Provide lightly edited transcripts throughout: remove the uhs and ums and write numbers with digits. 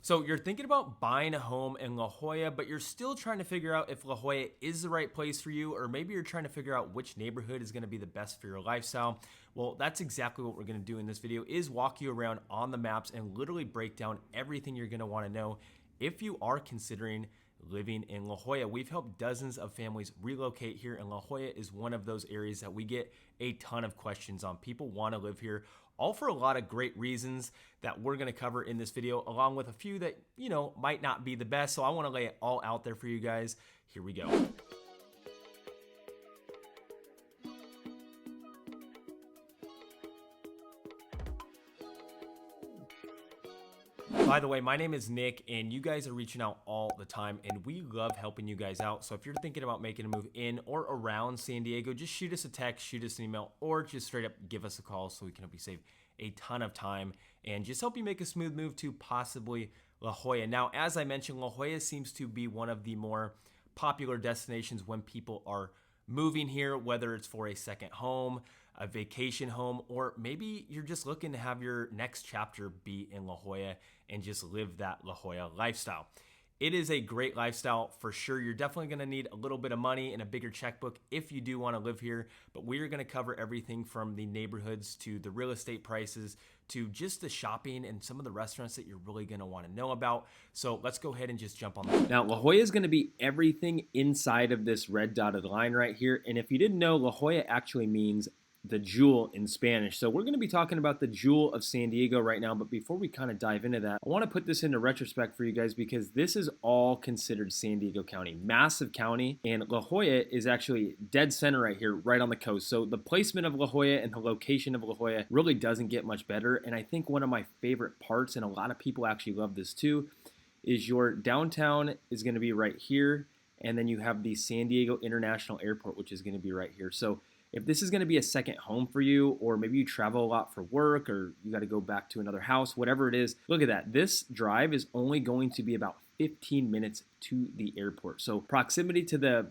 So you're thinking about buying a home in La Jolla, but you're still trying to figure out if La Jolla is the right place for you, or maybe you're trying to figure out which neighborhood is going to be the best for your lifestyle. Well, that's exactly what we're going to do in this video, is walk you around on the maps and literally break down everything you're going to want to know if you are considering living in La Jolla. We've helped dozens of families relocate here, and La Jolla is one of those areas that we get a ton of questions on. People want to live here, all for a lot of great reasons that we're going to cover in this video, along with a few that, might not be the best. So I want to lay it all out there for you guys. Here we go. By the way, my name is Nick, and you guys are reaching out all the time, and we love helping you guys out. So if you're thinking about making a move in or around San Diego, just shoot us a text, shoot us an email, or just straight up give us a call so we can help you save a ton of time and just help you make a smooth move to possibly La Jolla. Now, as I mentioned, La Jolla seems to be one of the more popular destinations when people are moving here, whether it's for a second home, a vacation home, or maybe you're just looking to have your next chapter be in La Jolla and just live that La Jolla lifestyle. It is a great lifestyle for sure. You're definitely going to need a little bit of money and a bigger checkbook if you do want to live here, but we are going to cover everything from the neighborhoods to the real estate prices to just the shopping and some of the restaurants that you're really going to want to know about. So let's go ahead and just jump on that. Now, La Jolla is going to be everything inside of this red dotted line right here. And if you didn't know, La Jolla actually means the jewel in Spanish. So we're going to be talking about the jewel of San Diego right now. But before we kind of dive into that, I want to put this into retrospect for you guys because this is all considered San Diego County, massive county. And La Jolla is actually dead center right here, right on the coast. So the placement of La Jolla and the location of La Jolla really doesn't get much better. And I think one of my favorite parts, and a lot of people actually love this too, is your downtown is going to be right here. And then you have the San Diego International Airport, which is going to be right here. So if this is going to be a second home for you, or maybe you travel a lot for work, or you got to go back to another house, whatever it is, look at that. This drive is only going to be about 15 minutes to the airport. So proximity to the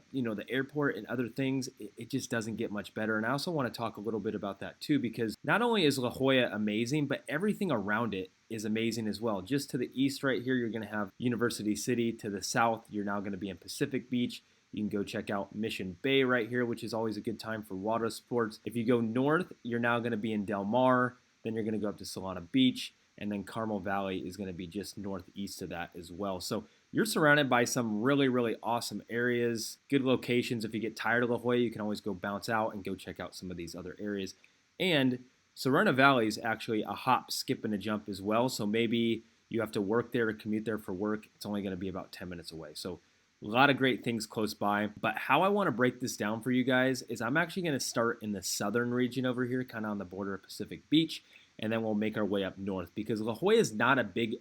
airport and other things, it just doesn't get much better. And I also want to talk a little bit about that too, because not only is La Jolla amazing, but everything around it is amazing as well. Just to the east right here, you're going to have University City. To the south, you're now going to be in Pacific Beach. You can go check out Mission Bay right here, which is always a good time for water sports. If you go north, you're now going to be in Del Mar. Then you're going to go up to Solana Beach. And then Carmel Valley is going to be just northeast of that as well. So you're surrounded by some really, really awesome areas, good locations. If you get tired of La Jolla, you can always go bounce out and go check out some of these other areas. And Serena Valley is actually a hop, skip, and a jump as well. So maybe you have to work there or commute there for work. It's only going to be about 10 minutes away. So a lot of great things close by. But how I want to break this down for you guys is I'm actually going to start in the southern region over here, kind of on the border of Pacific Beach, and then we'll make our way up north because La Jolla is not a big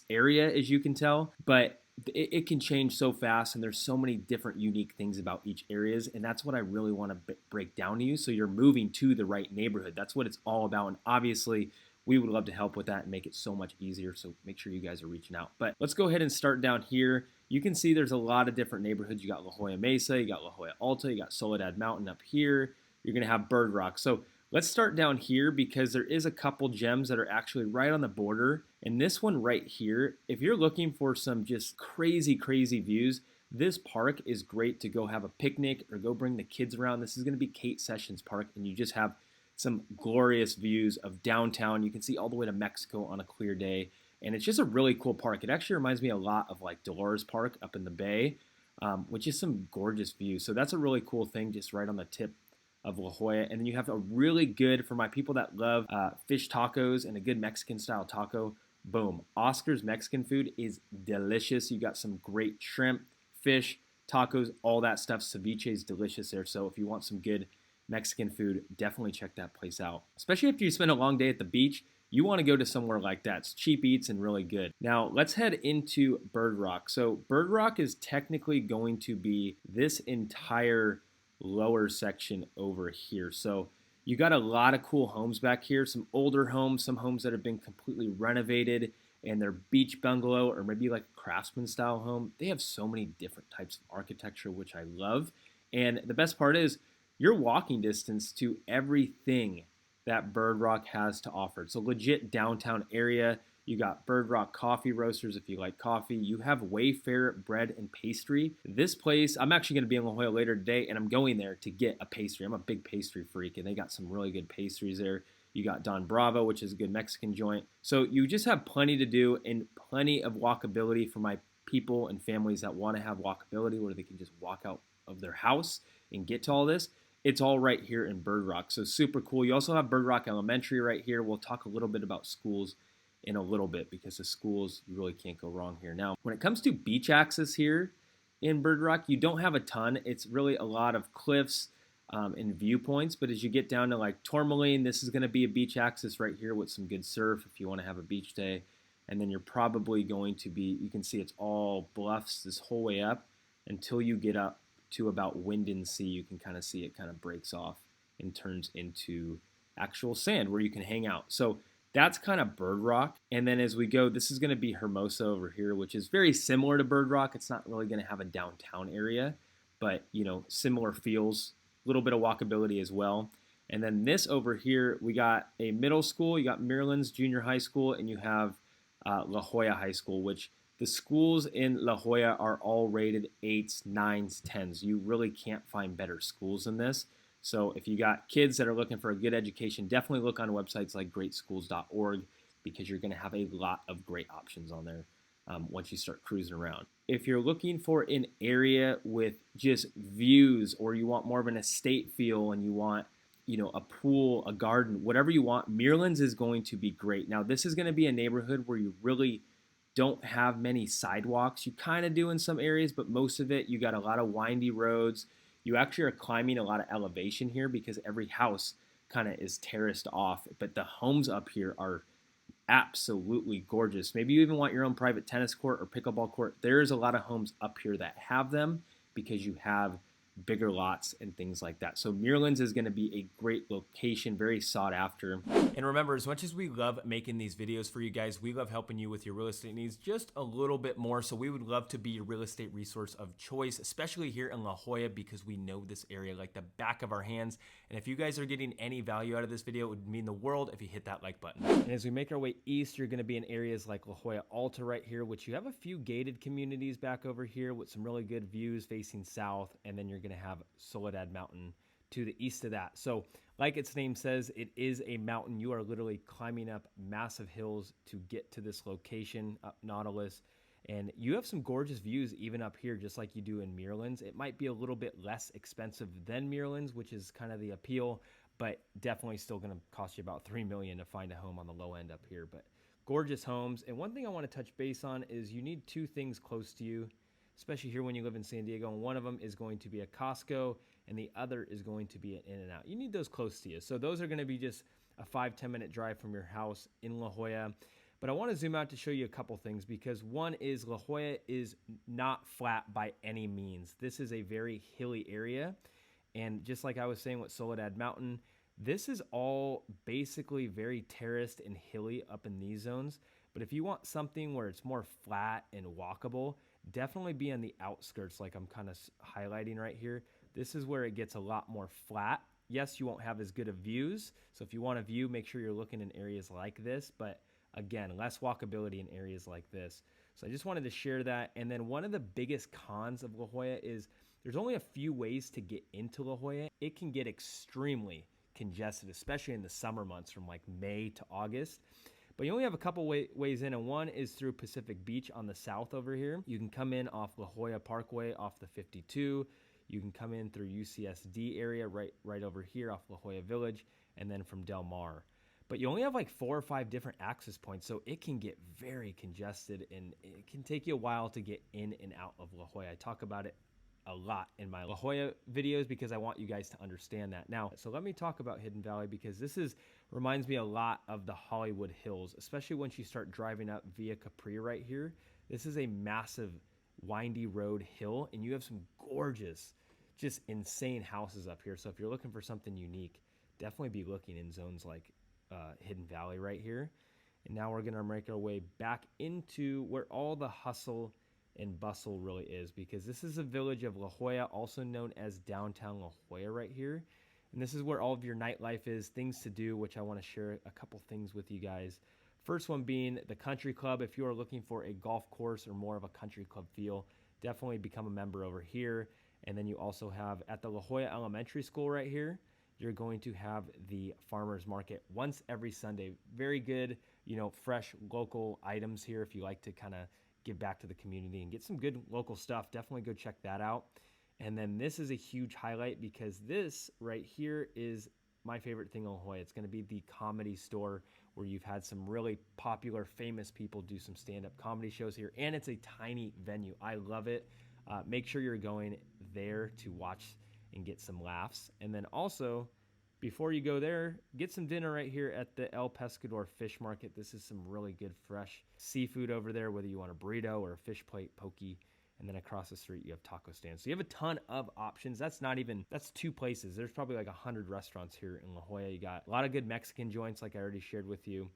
area, as you can tell, but it can change so fast, and there's so many different unique things about each areas, and that's what I really want to break down to you so you're moving to the right neighborhood. That's what it's all about, and obviously we would love to help with that and make it so much easier, so make sure you guys are reaching out. But let's go ahead and start down here. You can see there's a lot of different neighborhoods. You got La Jolla Mesa, you got La Jolla Alta, you got Soledad Mountain up here. You're going to have Bird Rock. So let's start down here because there is a couple gems that are actually right on the border. And this one right here, if you're looking for some just crazy, crazy views, this park is great to go have a picnic or go bring the kids around. This is going to be Kate Sessions Park, and you just have some glorious views of downtown. You can see all the way to Mexico on a clear day. And it's just a really cool park. It actually reminds me a lot of like Dolores Park up in the Bay, which is some gorgeous views. So that's a really cool thing just right on the tip of La Jolla. And then you have a really good, for my people that love fish tacos and a good Mexican style taco, boom. Oscar's Mexican food is delicious. You got some great shrimp, fish, tacos, all that stuff. Ceviche is delicious there. So if you want some good Mexican food, definitely check that place out. Especially if you spend a long day at the beach, you want to go to somewhere like that. It's cheap eats and really good. Now, let's head into Bird Rock. So Bird Rock is technically going to be this entire lower section over here. So you got a lot of cool homes back here, some older homes, some homes that have been completely renovated, and they're beach bungalow or maybe like a craftsman style home. They have so many different types of architecture, which I love. And the best part is you're walking distance to everything that Bird Rock has to offer. It's a legit downtown area. You got Bird Rock Coffee Roasters if you like coffee. You have Wayfair Bread and Pastry. This place, I'm actually going to be in La Jolla later today, and I'm going there to get a pastry. I'm a big pastry freak, and they got some really good pastries there. You got Don Bravo, which is a good Mexican joint. So you just have plenty to do and plenty of walkability for my people and families that want to have walkability where they can just walk out of their house and get to all this. It's all right here in Bird Rock. So super cool. You also have Bird Rock Elementary right here. We'll talk a little bit about schools in a little bit because the schools, you really can't go wrong here. Now, when it comes to beach access here in Bird Rock, you don't have a ton. It's really a lot of cliffs and viewpoints, but as you get down to like Tourmaline, this is going to be a beach access right here with some good surf if you want to have a beach day. And then you're probably going to be, you can see it's all bluffs this whole way up until you get up to about Wind and Sea. You can kind of see it kind of breaks off and turns into actual sand where you can hang out. So that's kind of Bird Rock. And then as we go, this is going to be Hermosa over here, which is very similar to Bird Rock. It's not really going to have a downtown area, but similar feels, a little bit of walkability as well. And then this over here, we got a middle school, you got Maryland's Junior High School, and you have La Jolla High School, which the schools in La Jolla are all rated 8s, 9s, 10s. You really can't find better schools than this. So if you got kids that are looking for a good education, definitely look on websites like greatschools.org because you're going to have a lot of great options on there once you start cruising around. If you're looking for an area with just views, or you want more of an estate feel and you want a pool, a garden, whatever you want, Maryland's is going to be great. Now, this is going to be a neighborhood where you really don't have many sidewalks. You kind of do in some areas, but most of it, you got a lot of windy roads. You actually are climbing a lot of elevation here because every house kind of is terraced off, but the homes up here are absolutely gorgeous. Maybe you even want your own private tennis court or pickleball court. There's a lot of homes up here that have them because you have bigger lots and things like that. So Maryland's is going to be a great location, very sought after. And remember, as much as we love making these videos for you guys, we love helping you with your real estate needs just a little bit more. So we would love to be your real estate resource of choice, especially here in La Jolla, because we know this area like the back of our hands. And if you guys are getting any value out of this video, it would mean the world if you hit that like button. And as we make our way east, you're going to be in areas like La Jolla Alta right here, which you have a few gated communities back over here with some really good views facing south. And then you're going to have Soledad Mountain to the east of that. So like its name says, it is a mountain. You are literally climbing up massive hills to get to this location up Nautilus. And you have some gorgeous views even up here, just like you do in Maryland's. It might be a little bit less expensive than Maryland's, which is kind of the appeal, but definitely still going to cost you about $3 million to find a home on the low end up here. But gorgeous homes. And one thing I want to touch base on is you need two things close to you, especially here when you live in San Diego. And one of them is going to be a Costco, and the other is going to be an In-N-Out. You need those close to you. So those are going to be just a 5-10 minute drive from your house in La Jolla. But I want to zoom out to show you a couple things, because one is La Jolla is not flat by any means. This is a very hilly area. And just like I was saying with Soledad Mountain, this is all basically very terraced and hilly up in these zones. But if you want something where it's more flat and walkable, definitely be on the outskirts like I'm kind of highlighting right here. This is where it gets a lot more flat. Yes, you won't have as good of views. So if you want a view, make sure you're looking in areas like this. But again, less walkability in areas like this. So I just wanted to share that. And then one of the biggest cons of La Jolla is there's only a few ways to get into La Jolla. It can get extremely congested, especially in the summer months from like May to August. But you only have a couple ways in, and one is through Pacific Beach on the south over here. You can come in off La Jolla Parkway off the 52. You can come in through UCSD area right over here off La Jolla Village, and then from Del Mar. But you only have like 4 or 5 different access points, so it can get very congested, and it can take you a while to get in and out of La Jolla. I talk about it a lot in my La Jolla videos because I want you guys to understand that. Now, so let me talk about Hidden Valley, because this reminds me a lot of the Hollywood Hills, especially once you start driving up via Capri right here. This is a massive windy road hill, and you have some gorgeous, just insane houses up here. So if you're looking for something unique, definitely be looking in zones like Hidden Valley right here. And now we're gonna make our way back into where all the hustle and bustle really is, because this is a village of La Jolla, also known as downtown La Jolla right here. And this is where all of your nightlife is, things to do, which I want to share a couple things with you guys. First one being the country club. If you are looking for a golf course or more of a country club feel, definitely become a member over here. And then you also have at the La Jolla Elementary School right here, you're going to have the farmers market once every Sunday. Very good, fresh local items here if you like to kind of give back to the community and get some good local stuff. Definitely go check that out. And then this is a huge highlight because this right here is my favorite thing in La Jolla. It's going to be the comedy store where you've had some really popular, famous people do some stand-up comedy shows here. And it's a tiny venue. I love it. Make sure you're going there to watch and get some laughs. And then also, before you go there, get some dinner right here at the El Pescador Fish Market. This is some really good fresh seafood over there, whether you want a burrito or a fish plate, poke. And then across the street, you have taco stands. So you have a ton of options. That's 2 places. There's probably like 100 restaurants here in La Jolla. You got a lot of good Mexican joints like I already shared with you.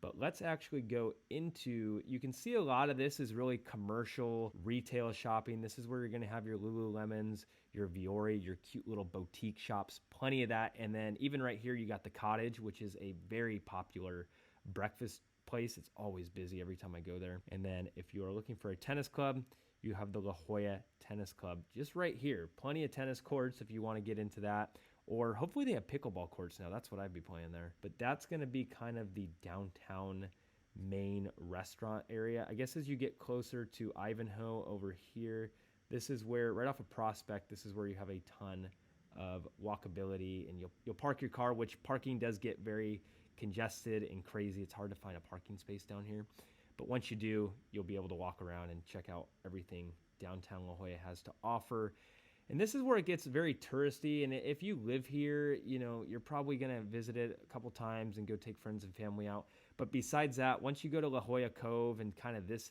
But let's actually go into, you can see a lot of this is really commercial retail shopping. This is where you're going to have your Lululemons, your Viore, your cute little boutique shops, plenty of that. And then even right here, you got the Cottage, which is a very popular breakfast place. It's always busy every time I go there. And then if you are looking for a tennis club, you have the La Jolla Tennis Club just right here. Plenty of tennis courts if you want to get into that. Or hopefully they have pickleball courts now. That's what I'd be playing there. But that's going to be kind of the downtown main restaurant area. I guess as you get closer to Ivanhoe over here, this is where, right off of Prospect, this is where you have a ton of walkability. And you'll park your car, which parking does get very congested and crazy. It's hard to find a parking space down here. But once you do, you'll be able to walk around and check out everything downtown La Jolla has to offer. And this is where it gets very touristy. And if you live here, you're probably going to visit it a couple times and go take friends and family out. But besides that, once you go to La Jolla Cove and kind of this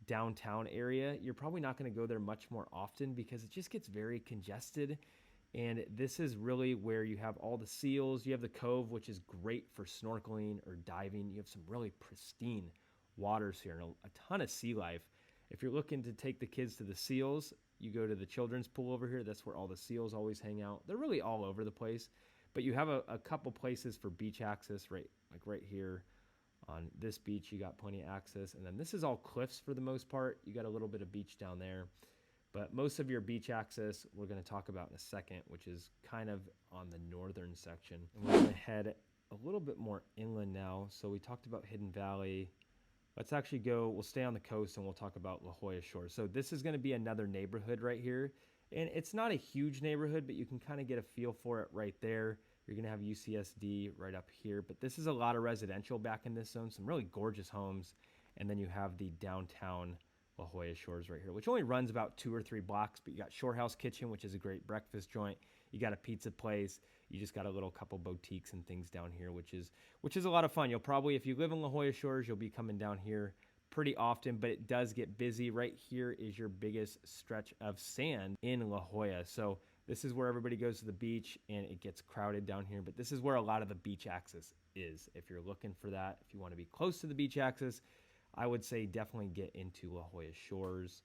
downtown area, you're probably not going to go there much more often because it just gets very congested. And this is really where you have all the seals. You have the Cove, which is great for snorkeling or diving. You have some really pristine waters here and a ton of sea life. If you're looking to take the kids to the seals, you go to the children's pool over here. That's where all the seals always hang out. They're really all over the place, but you have a couple places for beach access, right here on this beach. You got plenty of access, and then this is all cliffs for the most part. You got a little bit of beach down there, but most of your beach access we're going to talk about in a second, which is kind of on the northern section. And we're going to head a little bit more inland now. So we talked about Hidden Valley. Let's actually we'll stay on the coast and we'll talk about La Jolla Shores. So this is going to be another neighborhood right here. And it's not a huge neighborhood, but you can kind of get a feel for it right there. You're going to have UCSD right up here. But this is a lot of residential back in this zone, some really gorgeous homes. And then you have the downtown La Jolla Shores right here, which only runs about 2 or 3 blocks. But you got Shore House Kitchen, which is a great breakfast joint. You got a pizza place. You just got a little couple boutiques and things down here, which is a lot of fun. You'll probably, if you live in La Jolla Shores, you'll be coming down here pretty often, but it does get busy. Right here is your biggest stretch of sand in La Jolla. So this is where everybody goes to the beach and it gets crowded down here, but this is where a lot of the beach access is. If you're looking for that, if you want to be close to the beach access, I would say definitely get into La Jolla Shores.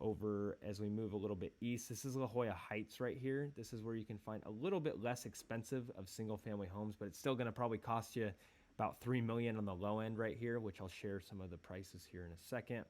Over as we move a little bit east, this is La Jolla Heights right here. This is where you can find a little bit less expensive of single family homes, but it's still going to probably cost you about $3 million on the low end right here, which I'll share some of the prices here in a second.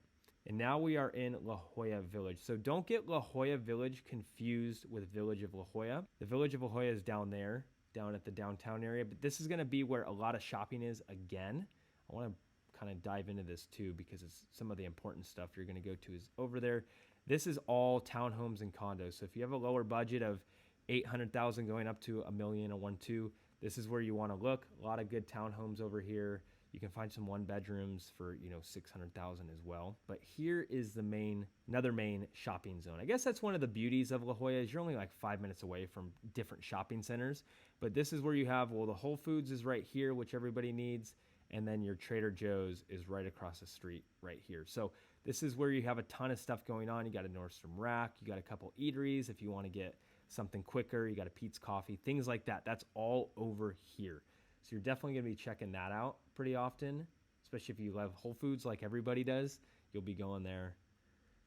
And now we are in La Jolla Village. So don't get La Jolla Village confused with Village of La Jolla. The Village of La Jolla is down there, down at the downtown area, but this is going to be where a lot of shopping is again. I want to kind of dive into this too because it's some of the important stuff you're going to go to is over there. This is all townhomes and condos. So if you have a lower budget of $800,000 going up to $1 million or 1.2, this is where you want to look. A lot of good townhomes over here. You can find some 1 bedrooms for, $600,000 as well. But here is another main shopping zone. I guess that's one of the beauties of La Jolla is you're only like 5 minutes away from different shopping centers. But this is where you have, the Whole Foods is right here, which everybody needs. And then your Trader Joe's is right across the street right here. So this is where you have a ton of stuff going on. You got a Nordstrom Rack. You got a couple eateries if you want to get something quicker. You got a Pete's Coffee, things like that. That's all over here. So you're definitely going to be checking that out pretty often, especially if you love Whole Foods like everybody does. You'll be going there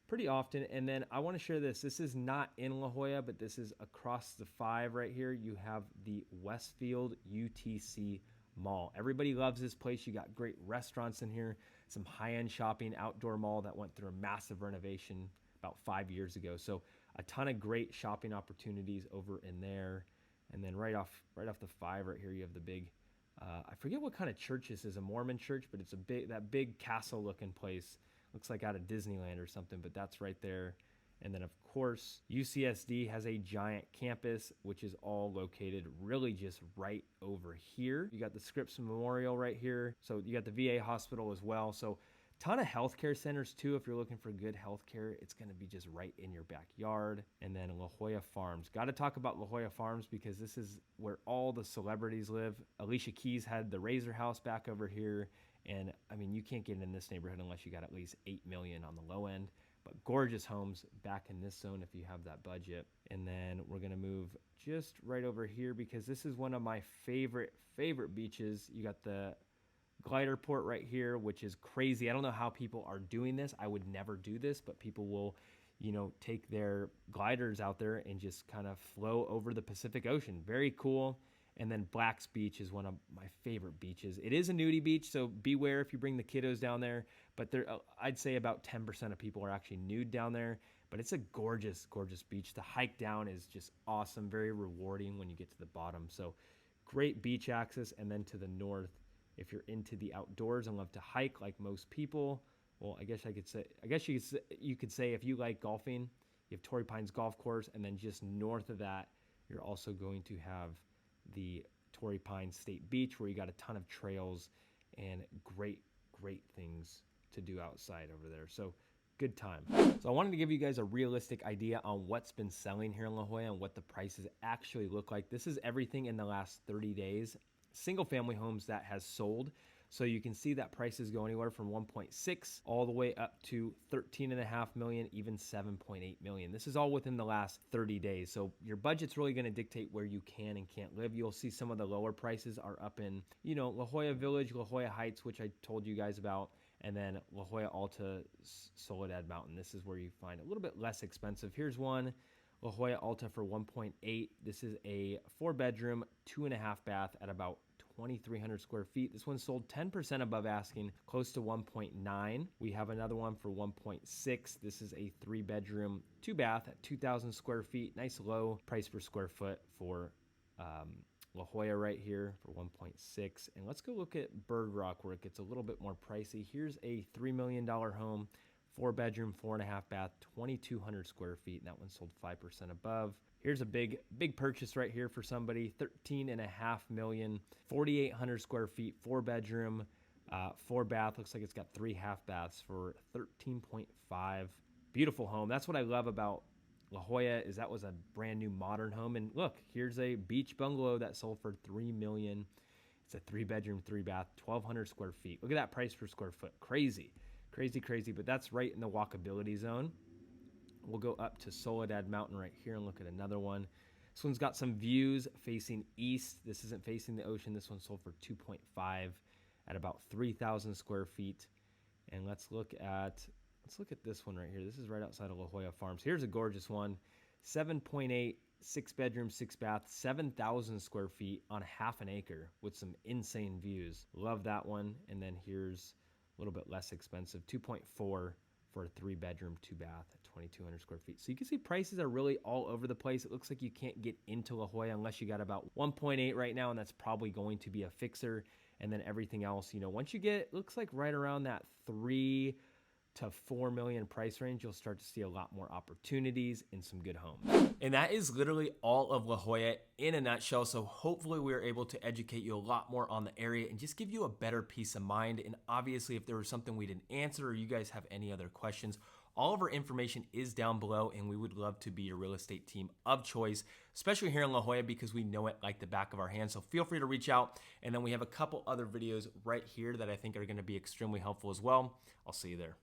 pretty often. And then I want to share this. This is not in La Jolla, but this is across the 5 right here. You have the Westfield UTC mall. Everybody loves this place. You got great restaurants in here, some high-end shopping, outdoor mall that went through a massive renovation about 5 years ago. So a ton of great shopping opportunities over in there. And then right off the 5 right here, you have the big, I forget what kind of church this is, a Mormon church, but it's that big castle looking place. Looks like out of Disneyland or something, but that's right there. And then of course, UCSD has a giant campus, which is all located really just right over here. You got the Scripps Memorial right here. So you got the VA hospital as well. So ton of healthcare centers too. If you're looking for good healthcare, it's going to be just right in your backyard. And then La Jolla Farms. Got to talk about La Jolla Farms because this is where all the celebrities live. Alicia Keys had the Razor House back over here. And I mean, you can't get in this neighborhood unless you got at least 8 million on the low end. But gorgeous homes back in this zone if you have that budget. And then we're going to move just right over here because this is one of my favorite beaches. You got the glider port right here, which is crazy. I don't know how people are doing this. I would never do this, but people will, take their gliders out there and just kind of flow over the Pacific Ocean. Very cool. And then Black's Beach is one of my favorite beaches. It is a nudie beach, so beware if you bring the kiddos down there. But I'd say about 10% of people are actually nude down there. But it's a gorgeous, gorgeous beach. The hike down is just awesome, very rewarding when you get to the bottom. So great beach access. And then to the north, if you're into the outdoors and love to hike like most people, well, I guess you could say if you like golfing, you have Torrey Pines Golf Course, and then just north of that, you're also going to have the Torrey Pines State Beach, where you got a ton of trails and great things to do outside over there. So good time. So I wanted to give you guys a realistic idea on what's been selling here in La Jolla and what the prices actually look like. This is everything in the last 30 days. Single family homes that has sold. So you can see that prices go anywhere from 1.6 all the way up to 13.5 million, even 7.8 million. This is all within the last 30 days. So your budget's really going to dictate where you can and can't live. You'll see some of the lower prices are up in, La Jolla Village, La Jolla Heights, which I told you guys about, and then La Jolla Alta, Soledad Mountain. This is where you find a little bit less expensive. Here's one. La Jolla Alta for 1.8. This is a 4-bedroom, 2.5 bath at about 2,300 square feet. This one sold 10% above asking, close to 1.9. We have another one for 1.6. This is a 3-bedroom, 2-bath at 2,000 square feet. Nice low price per square foot for La Jolla right here for 1.6. And let's go look at Bird Rock where it gets a little bit more pricey. Here's a $3 million home. 4-bedroom, 4.5 bath, 2,200 square feet, and that one sold 5% above. Here's a big purchase right here for somebody, 13.5 million, 4,800 square feet, 4-bedroom, 4-bath. Looks like it's got 3 half baths for 13.5. Beautiful home. That's what I love about La Jolla is that was a brand new modern home. And look, here's a beach bungalow that sold for $3 million. It's a 3-bedroom, 3-bath, 1,200 square feet. Look at that price per square foot. Crazy, but that's right in the walkability zone. We'll go up to Soledad Mountain right here and look at another one. This one's got some views facing east. This isn't facing the ocean. This one sold for 2.5 at about 3,000 square feet. And let's look at this one right here. This is right outside of La Jolla Farms. Here's a gorgeous one. 7.8, 6-bedroom, 6-bath, 7,000 square feet on half an acre with some insane views. Love that one. And then here's a little bit less expensive, 2.4 for a 3-bedroom, 2-bath at 2,200 square feet. So you can see prices are really all over the place. It looks like you can't get into La Jolla unless you got about 1.8 right now, and that's probably going to be a fixer. And then everything else, once you get, looks like right around that 3 to 4 million price range, you'll start to see a lot more opportunities in some good homes. And that is literally all of La Jolla in a nutshell. So hopefully we were able to educate you a lot more on the area and just give you a better peace of mind. And obviously if there was something we didn't answer or you guys have any other questions, all of our information is down below, and we would love to be your real estate team of choice, especially here in La Jolla because we know it like the back of our hand. So feel free to reach out. And then we have a couple other videos right here that I think are going to be extremely helpful as well. I'll see you there.